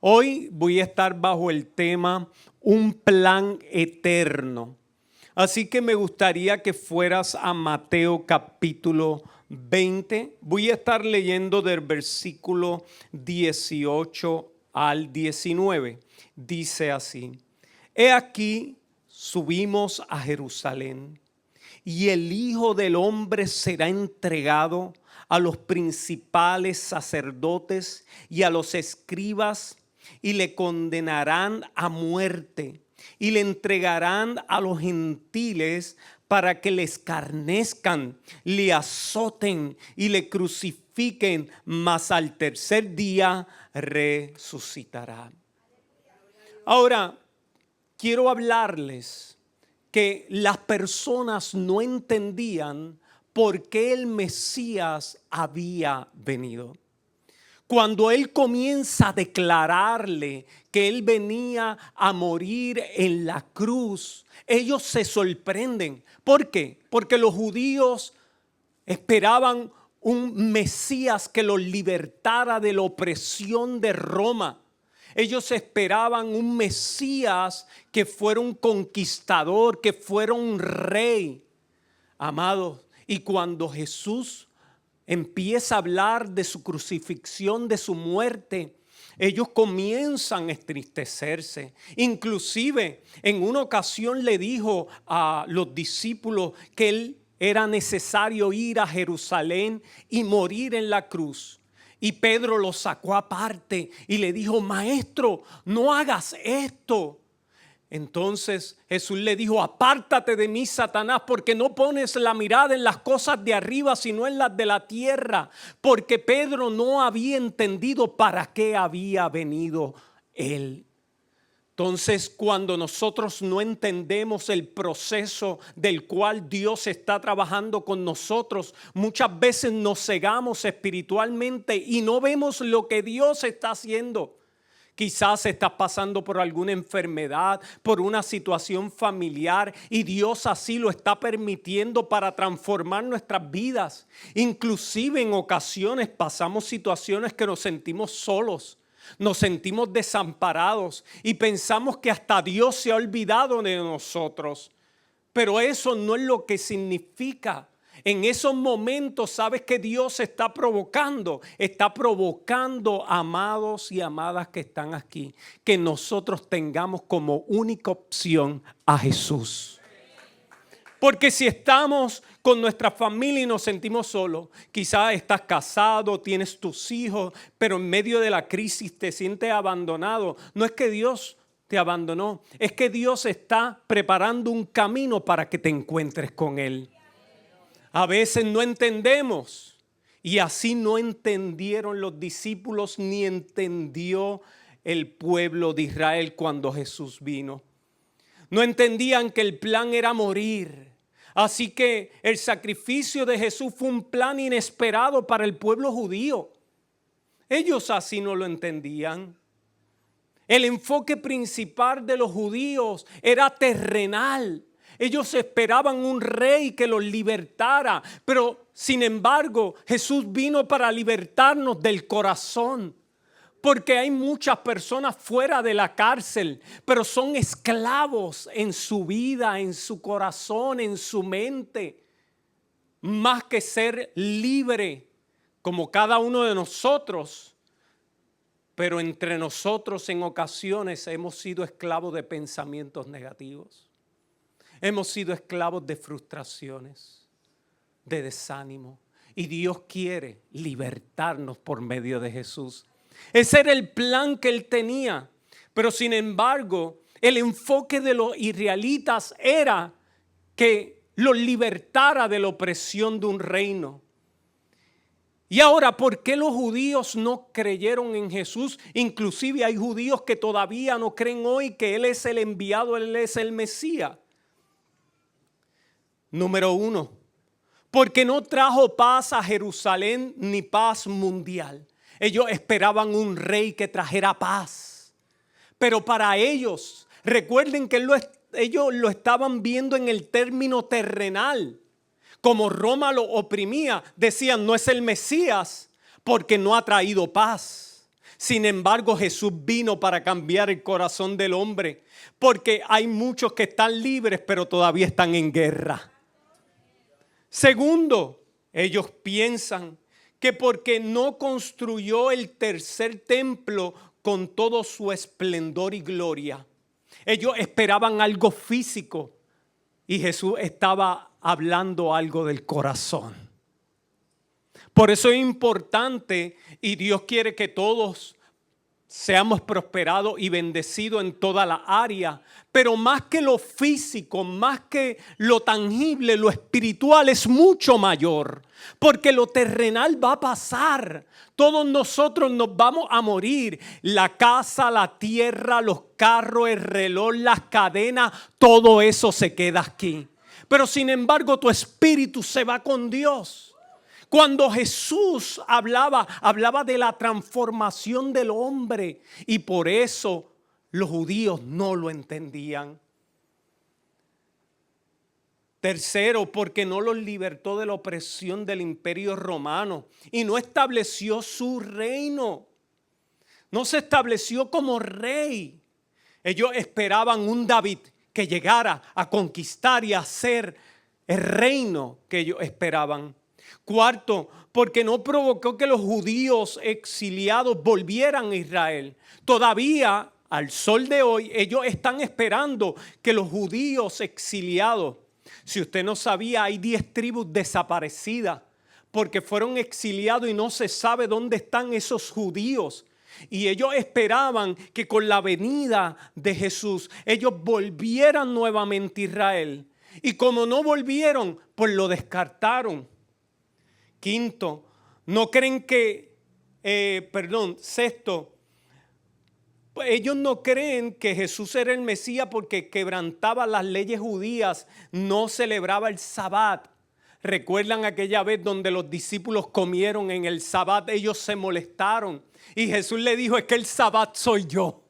Hoy voy a estar bajo el tema Un plan eterno. Así que me gustaría que fueras a Mateo capítulo 20. Voy a estar leyendo del versículo 18 al 19. Dice así: He aquí, subimos a Jerusalén, y el Hijo del Hombre será entregado a los principales sacerdotes y a los escribas, y le condenarán a muerte, y le entregarán a los gentiles para que le escarnezcan, le azoten y le crucifiquen, mas al tercer día resucitará. Ahora, quiero hablarles que las personas no entendían por qué el Mesías había venido. Cuando él comienza a declararle que él venía a morir en la cruz, ellos se sorprenden. ¿Por qué? Porque los judíos esperaban un Mesías que los libertara de la opresión de Roma. Ellos esperaban un Mesías que fuera un conquistador, que fuera un rey. Amados, y cuando Jesús empieza a hablar de su crucifixión, de su muerte, ellos comienzan a entristecerse. Inclusive en una ocasión le dijo a los discípulos que él era necesario ir a Jerusalén y morir en la cruz. Y Pedro lo sacó aparte y le dijo: Maestro, no hagas esto. Entonces Jesús le dijo: apártate de mí, Satanás, porque no pones la mirada en las cosas de arriba, sino en las de la tierra. Porque Pedro no había entendido para qué había venido él. Entonces, cuando nosotros no entendemos el proceso del cual Dios está trabajando con nosotros, muchas veces nos cegamos espiritualmente y no vemos lo que Dios está haciendo. Quizás estás pasando por alguna enfermedad, por una situación familiar, y Dios así lo está permitiendo para transformar nuestras vidas. Inclusive en ocasiones pasamos situaciones que nos sentimos solos, nos sentimos desamparados y pensamos que hasta Dios se ha olvidado de nosotros. Pero eso no es lo que significa. En esos momentos, ¿sabes qué Dios está provocando? Está provocando, amados y amadas que están aquí, que nosotros tengamos como única opción a Jesús. Porque si estamos con nuestra familia y nos sentimos solos, quizás estás casado, tienes tus hijos, pero en medio de la crisis te sientes abandonado. No es que Dios te abandonó, es que Dios está preparando un camino para que te encuentres con Él. A veces no entendemos, y así no entendieron los discípulos ni entendió el pueblo de Israel cuando Jesús vino. No entendían que el plan era morir. Así que el sacrificio de Jesús fue un plan inesperado para el pueblo judío. Ellos así no lo entendían. El enfoque principal de los judíos era terrenal. Ellos esperaban un rey que los libertara, pero sin embargo Jesús vino para libertarnos del corazón. Porque hay muchas personas fuera de la cárcel, pero son esclavos en su vida, en su corazón, en su mente. Más que ser libre, como cada uno de nosotros. Pero entre nosotros en ocasiones hemos sido esclavos de pensamientos negativos. Hemos sido esclavos de frustraciones, de desánimo. Y Dios quiere libertarnos por medio de Jesús. Ese era el plan que Él tenía. Pero sin embargo, el enfoque de los israelitas era que los libertara de la opresión de un reino. Y ahora, ¿por qué los judíos no creyeron en Jesús? Inclusive hay judíos que todavía no creen hoy que Él es el enviado, Él es el Mesías. Número 1, porque no trajo paz a Jerusalén ni paz mundial. Ellos esperaban un rey que trajera paz. Pero para ellos, recuerden que ellos lo estaban viendo en el término terrenal. Como Roma lo oprimía, decían: no es el Mesías porque no ha traído paz. Sin embargo, Jesús vino para cambiar el corazón del hombre, porque hay muchos que están libres, pero todavía están en guerra. Segundo, ellos piensan que porque no construyó el tercer templo con todo su esplendor y gloria, ellos esperaban algo físico y Jesús estaba hablando algo del corazón. Por eso es importante y Dios quiere que todos seamos prosperados y bendecidos en toda la área. Pero más que lo físico, más que lo tangible, lo espiritual es mucho mayor. Porque lo terrenal va a pasar. Todos nosotros nos vamos a morir. La casa, la tierra, los carros, el reloj, las cadenas, todo eso se queda aquí. Pero sin embargo tu espíritu se va con Dios. Cuando Jesús hablaba de la transformación del hombre y por eso los judíos no lo entendían. Tercero, porque no los libertó de la opresión del imperio romano y no estableció su reino. No se estableció como rey. Ellos esperaban un David que llegara a conquistar y a hacer el reino que ellos esperaban. Cuarto, porque no provocó que los judíos exiliados volvieran a Israel. Todavía, al sol de hoy, ellos están esperando que los judíos exiliados, si usted no sabía, hay 10 tribus desaparecidas porque fueron exiliados y no se sabe dónde están esos judíos. Y ellos esperaban que con la venida de Jesús, ellos volvieran nuevamente a Israel. Y como no volvieron, pues lo descartaron. Quinto, no creen que, sexto, ellos no creen que Jesús era el Mesías porque quebrantaba las leyes judías, no celebraba el Sabbat. ¿Recuerdan aquella vez donde los discípulos comieron en el Sabbat? Ellos se molestaron y Jesús le dijo, es que el Sabbat soy yo.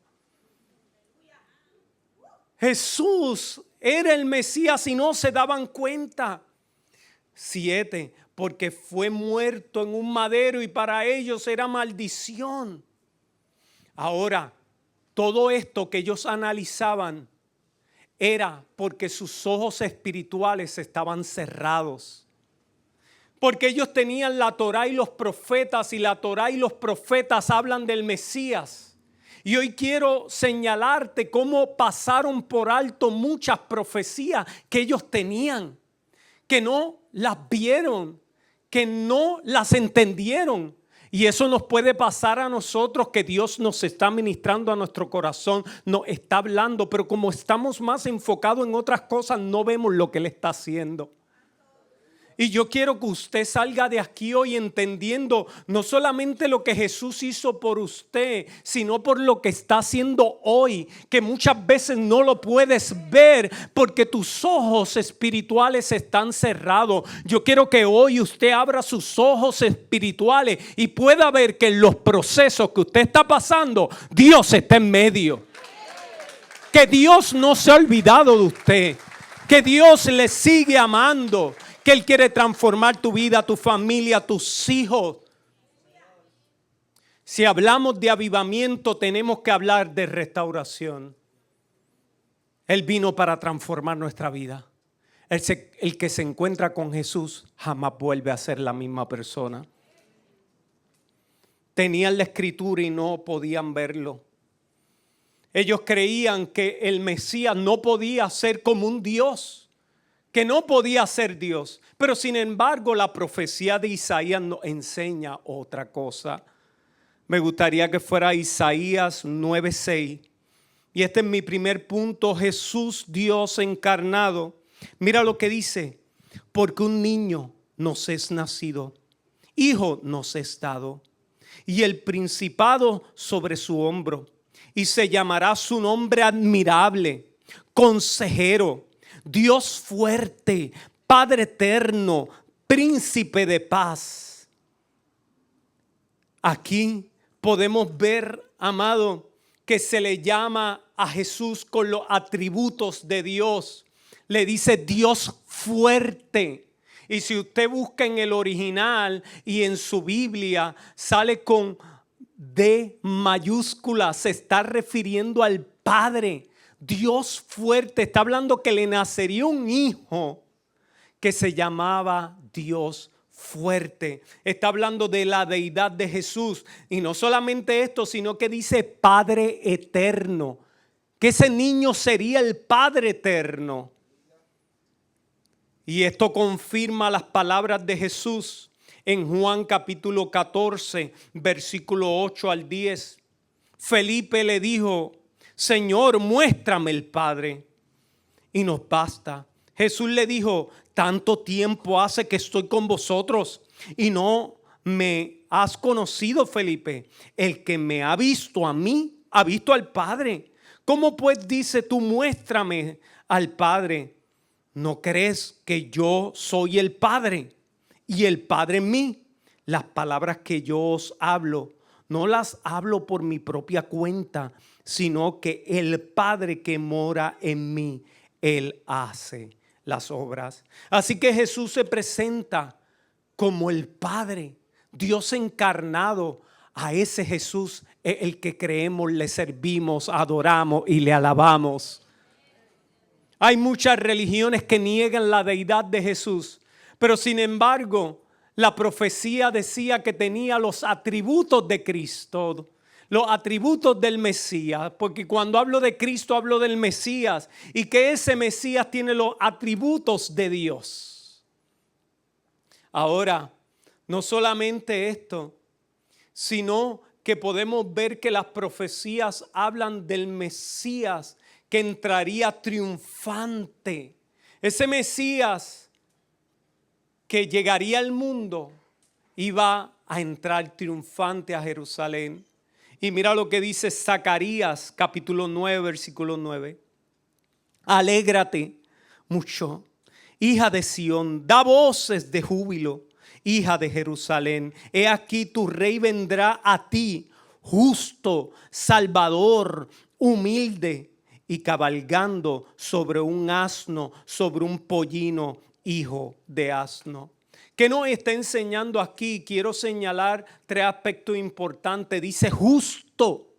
Jesús era el Mesías y no se daban cuenta. 7, porque fue muerto en un madero y para ellos era maldición. Ahora, todo esto que ellos analizaban era porque sus ojos espirituales estaban cerrados. Porque ellos tenían la Torá y los profetas, y la Torá y los profetas hablan del Mesías. Y hoy quiero señalarte cómo pasaron por alto muchas profecías que ellos tenían, que no las vieron, que no las entendieron. Y eso nos puede pasar a nosotros, que Dios nos está ministrando a nuestro corazón, nos está hablando, pero como estamos más enfocados en otras cosas, no vemos lo que Él está haciendo. Y yo quiero que usted salga de aquí hoy entendiendo no solamente lo que Jesús hizo por usted, sino por lo que está haciendo hoy, que muchas veces no lo puedes ver porque tus ojos espirituales están cerrados. Yo quiero que hoy usted abra sus ojos espirituales y pueda ver que en los procesos que usted está pasando, Dios está en medio. Que Dios no se ha olvidado de usted, que Dios le sigue amando, que Él quiere transformar tu vida, tu familia, tus hijos. Si hablamos de avivamiento, tenemos que hablar de restauración. Él vino para transformar nuestra vida. El que se encuentra con Jesús jamás vuelve a ser la misma persona. Tenían la escritura y no podían verlo. Ellos creían que el Mesías no podía ser como un Dios, que no podía ser Dios. Pero sin embargo la profecía de Isaías nos enseña otra cosa. Me gustaría que fuera Isaías 9:6. Y este es mi primer punto. Jesús, Dios encarnado. Mira lo que dice. Porque un niño nos es nacido, hijo nos es dado, y el principado sobre su hombro. Y se llamará su nombre admirable, consejero, Dios fuerte, Padre eterno, príncipe de paz. Aquí podemos ver, amado, que se le llama a Jesús con los atributos de Dios. Le dice Dios fuerte. Y si usted busca en el original y en su Biblia, sale con D mayúscula se está refiriendo al Padre, Dios fuerte. Está hablando que le nacería un hijo que se llamaba Dios fuerte. Está hablando de la deidad de Jesús. Y no solamente esto, sino que dice Padre eterno. Que ese niño sería el Padre eterno. Y esto confirma las palabras de Jesús en Juan capítulo 14, versículo 8 al 10. Felipe le dijo: Señor, muéstrame el Padre y nos basta. Jesús le dijo: tanto tiempo hace que estoy con vosotros y no me has conocido, Felipe. El que me ha visto a mí, ha visto al Padre. ¿Cómo pues dice tú, muéstrame al Padre? ¿No crees que yo soy el Padre y el Padre en mí? Las palabras que yo os hablo, no las hablo por mi propia cuenta, sino que el Padre que mora en mí, Él hace las obras. Así que Jesús se presenta como el Padre, Dios encarnado. A ese Jesús es el que creemos, le servimos, adoramos y le alabamos. Hay muchas religiones que niegan la deidad de Jesús, pero sin embargo, la profecía decía que tenía los atributos de Cristo, los atributos del Mesías, porque cuando hablo de Cristo hablo del Mesías y que ese Mesías tiene los atributos de Dios. Ahora, no solamente esto, sino que podemos ver que las profecías hablan del Mesías que entraría triunfante. Ese Mesías que llegaría al mundo iba a entrar triunfante a Jerusalén. Y mira lo que dice Zacarías capítulo 9, versículo 9. Alégrate mucho, hija de Sión, da voces de júbilo, hija de Jerusalén. He aquí tu rey vendrá a ti, justo, salvador, humilde y cabalgando sobre un asno, sobre un pollino, hijo de asno. ¿Qué nos está enseñando aquí? Quiero señalar tres aspectos importantes. Dice justo.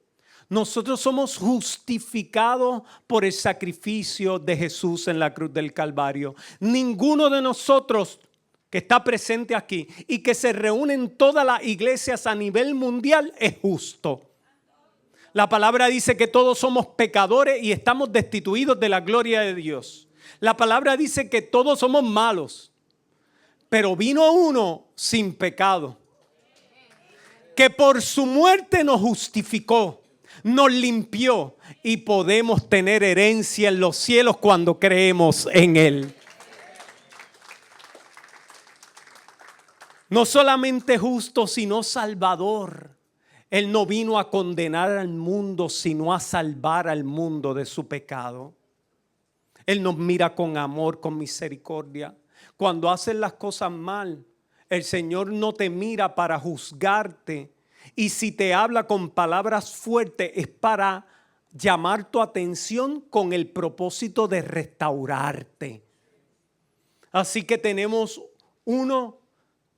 Nosotros somos justificados por el sacrificio de Jesús en la cruz del Calvario. Ninguno de nosotros que está presente aquí y que se reúne en todas las iglesias a nivel mundial es justo. La palabra dice que todos somos pecadores y estamos destituidos de la gloria de Dios. La palabra dice que todos somos malos, pero vino uno sin pecado, que por su muerte nos justificó, nos limpió y podemos tener herencia en los cielos cuando creemos en Él. No solamente justo, sino salvador. Él no vino a condenar al mundo, sino a salvar al mundo de su pecado. Él nos mira con amor, con misericordia. Cuando haces las cosas mal, el Señor no te mira para juzgarte. Y si te habla con palabras fuertes, es para llamar tu atención con el propósito de restaurarte. Así que tenemos uno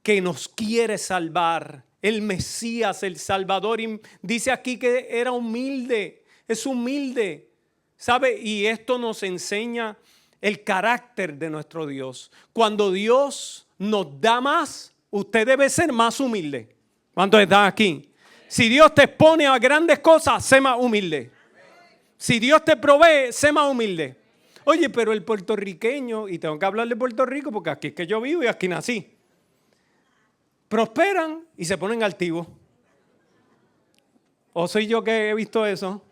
que nos quiere salvar, el Mesías, el Salvador. Y dice aquí que era humilde, es humilde, ¿sabe? Y esto nos enseña el carácter de nuestro Dios. Cuando Dios nos da más, usted debe ser más humilde. ¿Cuántos están aquí? Si Dios te expone a grandes cosas, sé más humilde. Si Dios te provee, sé más humilde. Oye, pero el puertorriqueño, y tengo que hablar de Puerto Rico porque aquí es que yo vivo y aquí nací, prosperan y se ponen altivos. ¿O soy yo que he visto eso?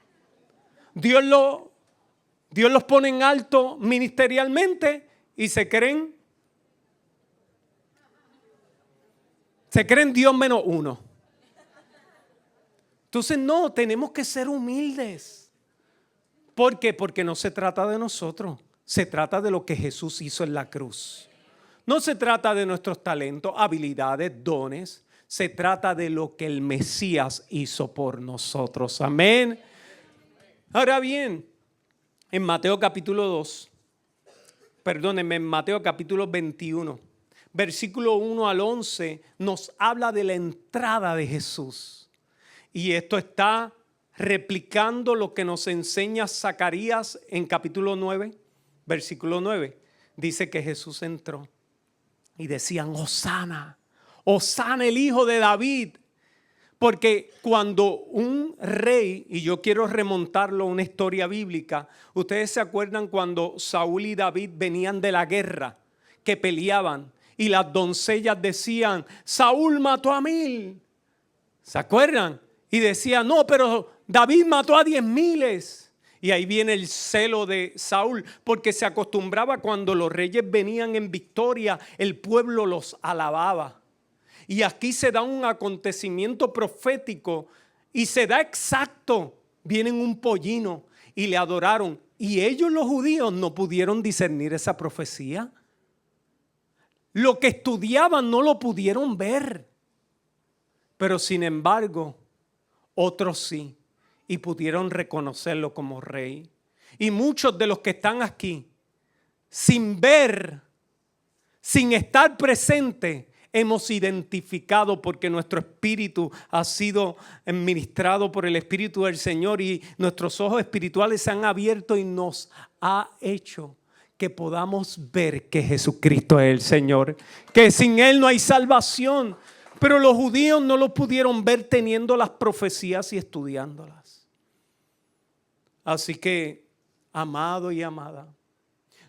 Dios los pone en alto ministerialmente y se creen Dios menos uno. Entonces no, tenemos que ser humildes. ¿Por qué? Porque no se trata de nosotros, se trata de lo que Jesús hizo en la cruz. No se trata de nuestros talentos, habilidades, dones. Se trata de lo que el Mesías hizo por nosotros. Amén. Ahora bien, en Mateo capítulo 21, versículo 1 al 11, nos habla de la entrada de Jesús. Y esto está replicando lo que nos enseña Zacarías en capítulo 9, versículo 9. Dice que Jesús entró y decían: Hosana, Hosana el hijo de David. Porque cuando un rey, y yo quiero remontarlo a una historia bíblica, ustedes se acuerdan cuando Saúl y David venían de la guerra, que peleaban, y las doncellas decían: Saúl mató a 1000. ¿Se acuerdan? Y decían: no, pero David mató a 10,000. Y ahí viene el celo de Saúl, porque se acostumbraba cuando los reyes venían en victoria, el pueblo los alababa. Y aquí se da un acontecimiento profético y se da exacto. Vienen un pollino y le adoraron. Y ellos, los judíos, no pudieron discernir esa profecía. Lo que estudiaban no lo pudieron ver. Pero sin embargo, otros sí. Y pudieron reconocerlo como rey. Y muchos de los que están aquí, sin ver, sin estar presente, hemos identificado, porque nuestro espíritu ha sido ministrado por el Espíritu del Señor y nuestros ojos espirituales se han abierto y nos ha hecho que podamos ver que Jesucristo es el Señor, que sin Él no hay salvación. Pero los judíos no lo pudieron ver teniendo las profecías y estudiándolas. Así que, amado y amada,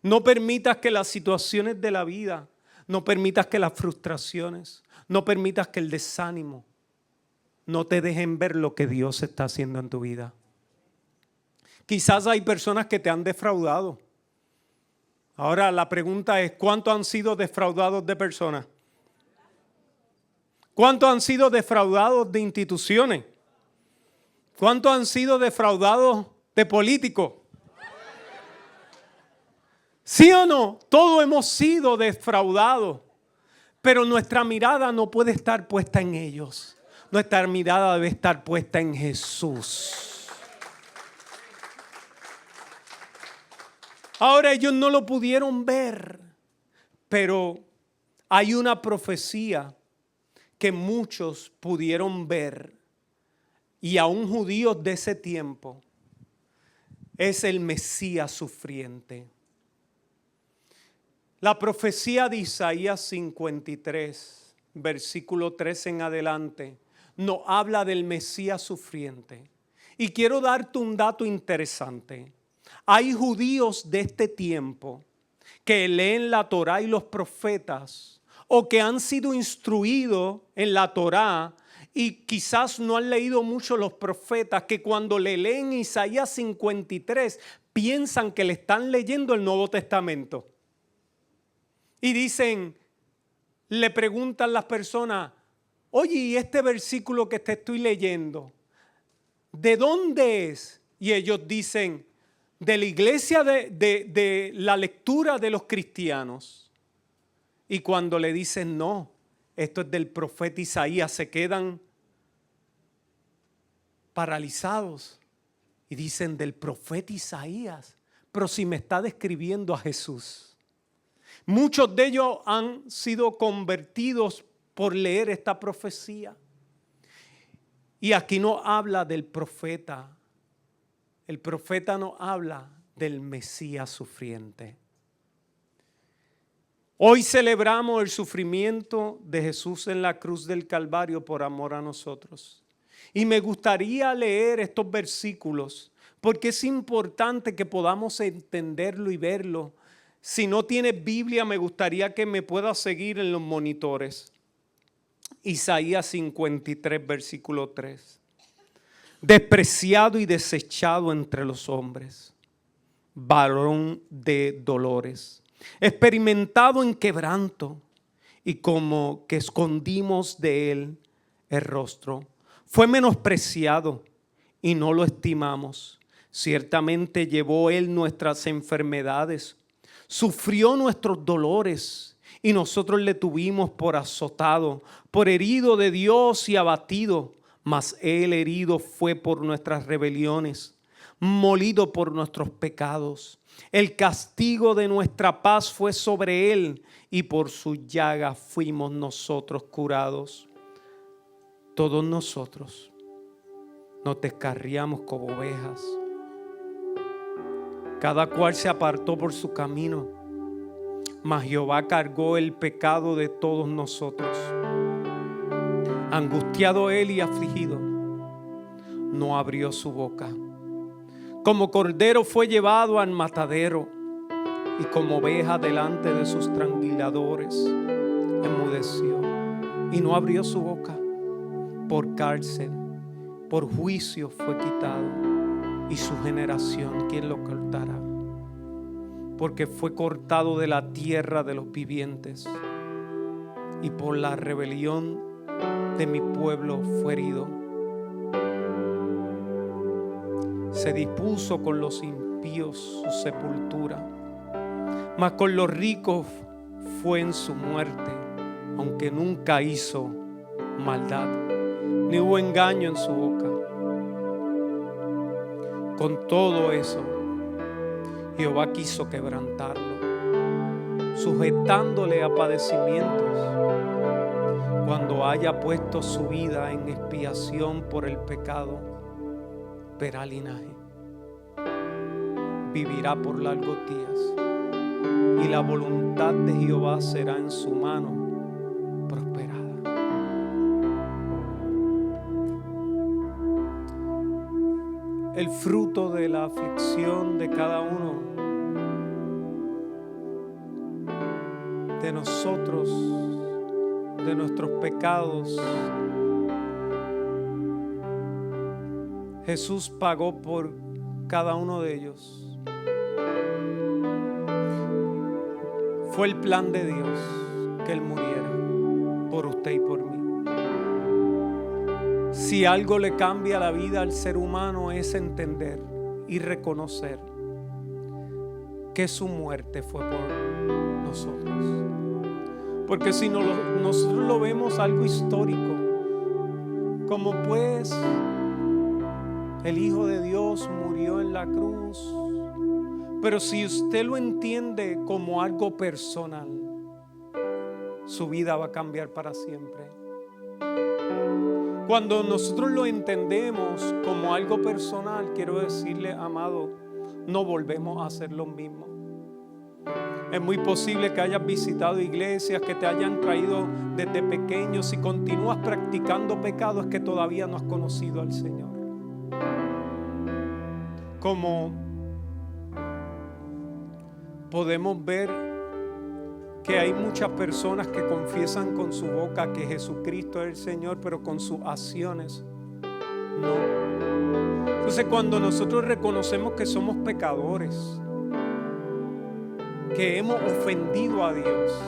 no permitas que las situaciones de la vida, no permitas que las frustraciones, no permitas que el desánimo no te dejen ver lo que Dios está haciendo en tu vida. Quizás hay personas que te han defraudado. Ahora la pregunta es: ¿cuántos han sido defraudados de personas? ¿Cuántos han sido defraudados de instituciones? ¿Cuántos han sido defraudados de políticos? ¿Sí o no? Todos hemos sido defraudados, pero nuestra mirada no puede estar puesta en ellos. Nuestra mirada debe estar puesta en Jesús. Ahora ellos no lo pudieron ver, pero hay una profecía que muchos pudieron ver, y aún judíos de ese tiempo. Es el Mesías sufriente. La profecía de Isaías 53, versículo 3 en adelante, nos habla del Mesías sufriente. Y quiero darte un dato interesante. Hay judíos de este tiempo que leen la Torá y los profetas, o que han sido instruidos en la Torá y quizás no han leído mucho los profetas, que cuando le leen Isaías 53 piensan que le están leyendo el Nuevo Testamento. Y dicen, le preguntan las personas: oye, ¿y este versículo que te estoy leyendo, de dónde es? Y ellos dicen: de la iglesia de la lectura de los cristianos. Y cuando le dicen: no, esto es del profeta Isaías, se quedan paralizados y dicen: del profeta Isaías, pero si me está describiendo a Jesús. Muchos de ellos han sido convertidos por leer esta profecía. Y aquí no habla del profeta. El profeta no habla del Mesías sufriente. Hoy celebramos el sufrimiento de Jesús en la cruz del Calvario por amor a nosotros. Y me gustaría leer estos versículos porque es importante que podamos entenderlo y verlo. Si no tienes Biblia, me gustaría que me puedas seguir en los monitores. Isaías 53, versículo 3. Despreciado y desechado entre los hombres, varón de dolores, experimentado en quebranto, y como que escondimos de él el rostro. Fue menospreciado y no lo estimamos. Ciertamente llevó él nuestras enfermedades, sufrió nuestros dolores, y nosotros le tuvimos por azotado, por herido de Dios y abatido. Mas él herido fue por nuestras rebeliones, molido por nuestros pecados. El castigo de nuestra paz fue sobre él, y por su llaga fuimos nosotros curados. Todos nosotros nos descarriamos como ovejas. Cada cual se apartó por su camino, mas Jehová cargó el pecado de todos nosotros. Angustiado él y afligido, no abrió su boca. Como cordero fue llevado al matadero, y como oveja delante de sus tranquiladores, enmudeció y no abrió su boca. Por cárcel, por juicio fue quitado, y su generación, ¿quién lo cortará? Porque fue cortado de la tierra de los vivientes, y por la rebelión de mi pueblo fue herido. Se dispuso con los impíos su sepultura, mas con los ricos fue en su muerte, aunque nunca hizo maldad, ni hubo engaño en su boca. Con todo eso, Jehová quiso quebrantarlo, sujetándole a padecimientos. Cuando haya puesto su vida en expiación por el pecado, verá linaje, vivirá por largos días, y la voluntad de Jehová será en su mano prosperada. El fruto de la aflicción de cada uno de nosotros, de nuestros pecados, Jesús pagó por cada uno de ellos. Fue el plan de Dios que Él muriera por usted y por mí. Si algo le cambia la vida al ser humano es entender y reconocer que su muerte fue por nosotros. Porque si nosotros lo vemos algo histórico, como pues el Hijo de Dios murió en la cruz. Pero si usted lo entiende como algo personal, su vida va a cambiar para siempre. Cuando nosotros lo entendemos como algo personal, quiero decirle, amado, no volvemos a hacer lo mismo. Es muy posible que hayas visitado iglesias que te hayan traído desde pequeño. Si continúas practicando pecado, es que todavía no has conocido al Señor. Como podemos ver que hay muchas personas que confiesan con su boca que Jesucristo es el Señor, pero con sus acciones no. Entonces, cuando nosotros reconocemos que somos pecadores, que hemos ofendido a Dios,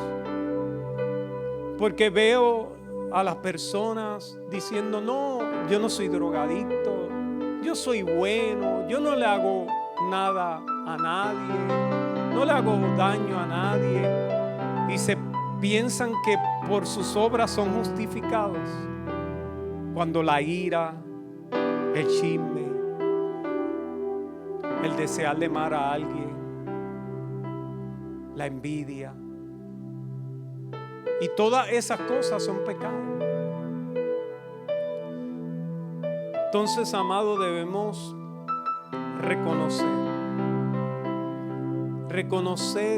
porque veo a las personas diciendo, no, yo no soy drogadicto, yo soy bueno, yo no le hago nada a nadie, no le hago daño a nadie, y se piensan que por sus obras son justificados, cuando la ira, el chisme, el desearle mal a alguien, la envidia y todas esas cosas son pecados. Entonces, amado, debemos reconocer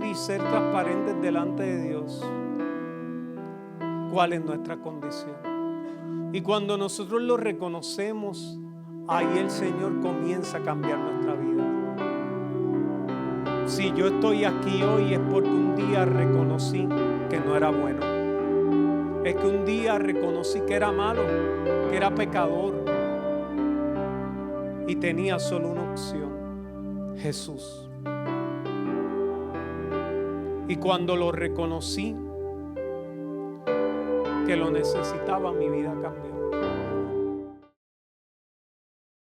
y ser transparentes delante de Dios cuál es nuestra condición. Y cuando nosotros lo reconocemos, ahí el Señor comienza a cambiar nuestra vida. Si yo estoy aquí hoy es porque un día reconocí que no era bueno. Es que un día reconocí que era malo, que era pecador, y tenía solo una opción: Jesús. Y cuando lo reconocí que lo necesitaba, mi vida cambió.